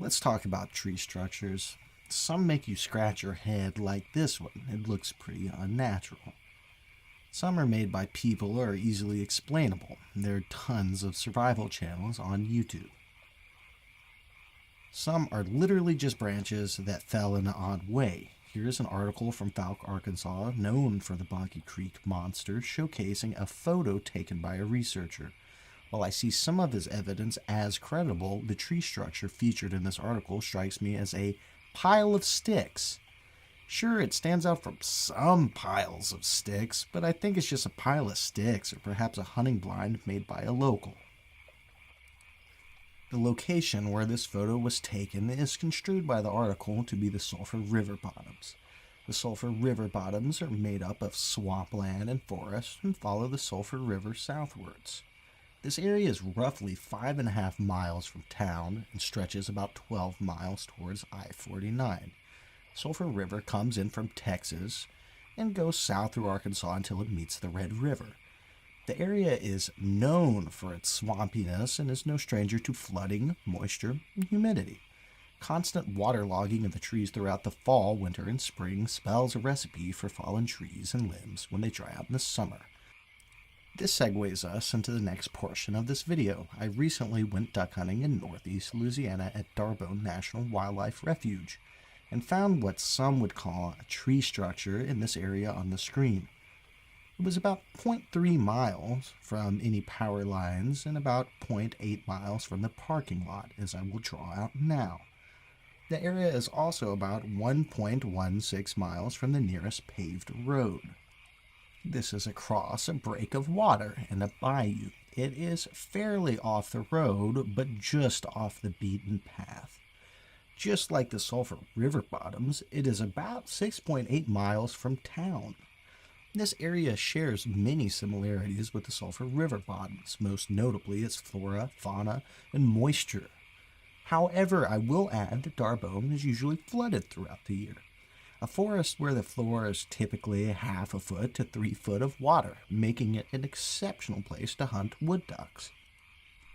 Let's talk about tree structures. Some make you scratch your head like this one. It looks pretty unnatural. Some are made by people or are easily explainable. There are tons of survival channels on YouTube. Some are literally just branches that fell in an odd way. Here's an article from Fouke, Arkansas, known for the Fouke Monster, showcasing a photo taken by a researcher. While I see some of his evidence as credible, the tree structure featured in this article strikes me as a pile of sticks. Sure, it stands out from some piles of sticks, but I think it's just a pile of sticks or perhaps a hunting blind made by a local. The location where this photo was taken is construed by the article to be the Sulphur River bottoms. The Sulphur River bottoms are made up of swampland and forest and follow the Sulphur River southwards. This area is roughly 5.5 miles from town and stretches about 12 miles towards I-49. Sulphur River comes in from Texas and goes south through Arkansas until it meets the Red River. The area is known for its swampiness and is no stranger to flooding, moisture, and humidity. Constant waterlogging of the trees throughout the fall, winter, and spring spells a recipe for fallen trees and limbs when they dry out in the summer. This segues us into the next portion of this video. I recently went duck hunting in Northeast Louisiana at Darbone National Wildlife Refuge and found what some would call a tree structure in this area on the screen. It was about 0.3 miles from any power lines and about 0.8 miles from the parking lot, as I will draw out now. The area is also about 1.16 miles from the nearest paved road. This is across a break of water and a bayou. It is fairly off the road, but just off the beaten path. Just like the Sulphur River bottoms, it is about 6.8 miles from town. This area shares many similarities with the Sulphur River bottoms, most notably its flora, fauna, and moisture. However, I will add that Darbone is usually flooded throughout the year. A forest where the floor is typically 0.5 foot to 3 foot of water, making it an exceptional place to hunt wood ducks.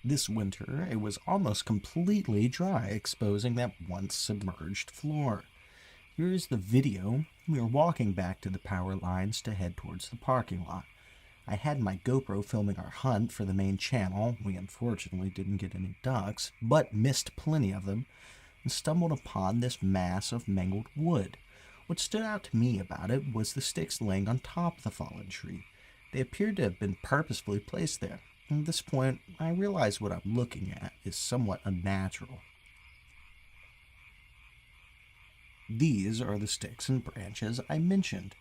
This winter, it was almost completely dry, exposing that once submerged floor. Here is the video. We were walking back to the power lines to head towards the parking lot. I had my GoPro filming our hunt for the main channel. We unfortunately didn't get any ducks, but missed plenty of them, and stumbled upon this mass of mangled wood. What stood out to me about it was the sticks laying on top of the fallen tree. They appeared to have been purposefully placed there. At this point, I realize what I'm looking at is somewhat unnatural. These are the sticks and branches I mentioned.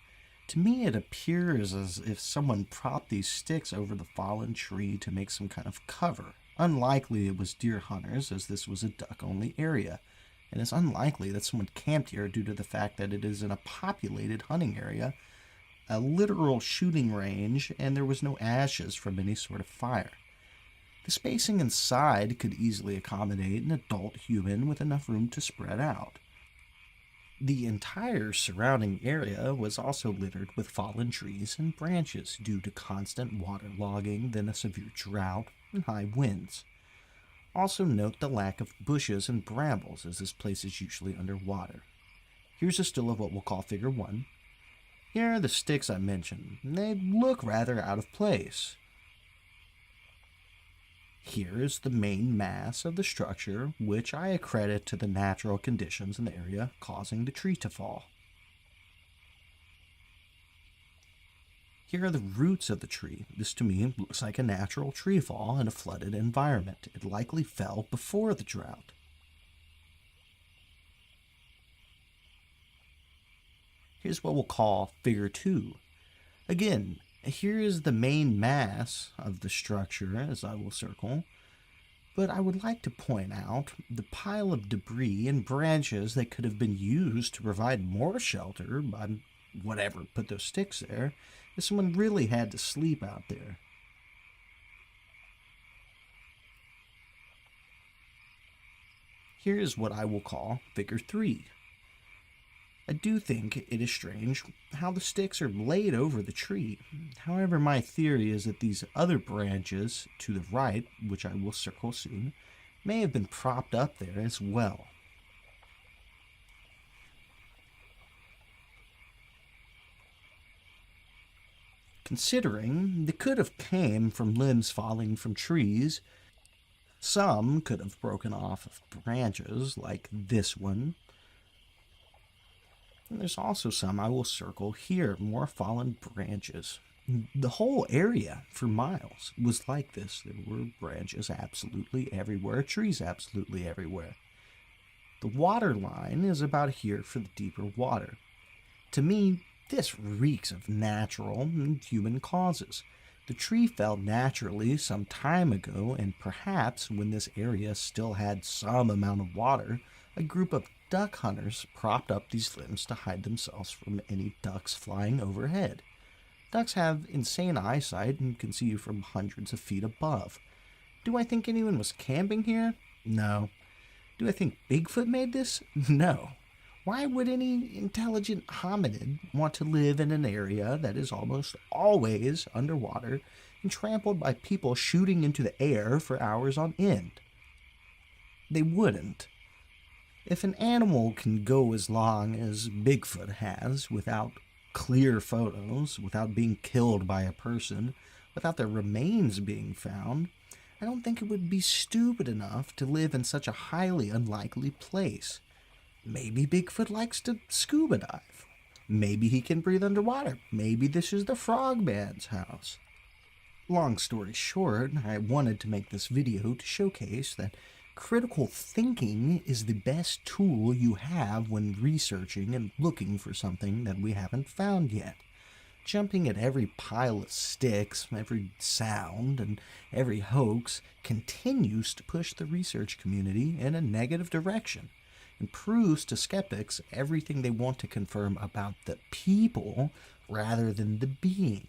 To me, it appears as if someone propped these sticks over the fallen tree to make some kind of cover. Unlikely it was deer hunters, as this was a duck-only area, and it's unlikely that someone camped here due to the fact that it is in a populated hunting area, a literal shooting range, and there was no ashes from any sort of fire. The spacing inside could easily accommodate an adult human with enough room to spread out. The entire surrounding area was also littered with fallen trees and branches due to constant waterlogging, then a severe drought, and high winds. Also note the lack of bushes and brambles, as this place is usually underwater. Here's a still of what we'll call Figure 1. Here are the sticks I mentioned. They look rather out of place. Here is the main mass of the structure, which I accredit to the natural conditions in the area causing the tree to fall. Here are the roots of the tree. This to me looks like a natural tree fall in a flooded environment. It likely fell before the drought. Here's what we'll call Figure 2. Again, here is the main mass of the structure, as I will circle, but I would like to point out the pile of debris and branches that could have been used to provide more shelter by whatever put those sticks there, if someone really had to sleep out there. Here is what I will call Figure 3. I do think it is strange how the sticks are laid over the tree. However, my theory is that these other branches to the right, which I will circle soon, may have been propped up there as well. considering they could have came from limbs falling from trees. Some could have broken off of branches, like this one. And there's also some I will circle here, more fallen branches. The whole area for miles was like this. There were branches absolutely everywhere, trees absolutely everywhere. The water line is about here for the deeper water. To me, this reeks of natural and human causes. The tree fell naturally some time ago, and perhaps when this area still had some amount of water, a group of duck hunters propped up these limbs to hide themselves from any ducks flying overhead. Ducks have insane eyesight and can see you from hundreds of feet above. Do I think anyone was camping here? No. Do I think Bigfoot made this? No. Why would any intelligent hominid want to live in an area that is almost always underwater and trampled by people shooting into the air for hours on end? They wouldn't. If an animal can go as long as Bigfoot has without clear photos, without being killed by a person, without their remains being found, I don't think it would be stupid enough to live in such a highly unlikely place. Maybe Bigfoot likes to scuba dive. Maybe he can breathe underwater. Maybe this is the frogman's house. Long story short, I wanted to make this video to showcase that critical thinking is the best tool you have when researching and looking for something that we haven't found yet. Jumping at every pile of sticks, every sound, and every hoax continues to push the research community in a negative direction and proves to skeptics everything they want to confirm about the people rather than the being.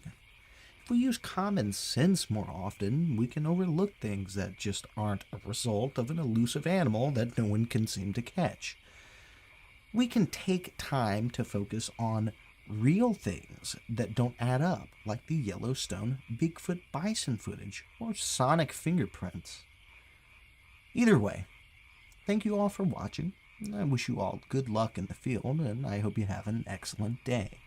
If we use common sense more often, we can overlook things that just aren't a result of an elusive animal that no one can seem to catch. We can take time to focus on real things that don't add up, like the Yellowstone Bigfoot bison footage or sonic fingerprints. Either way, thank you all for watching. I wish you all good luck in the field, and I hope you have an excellent day.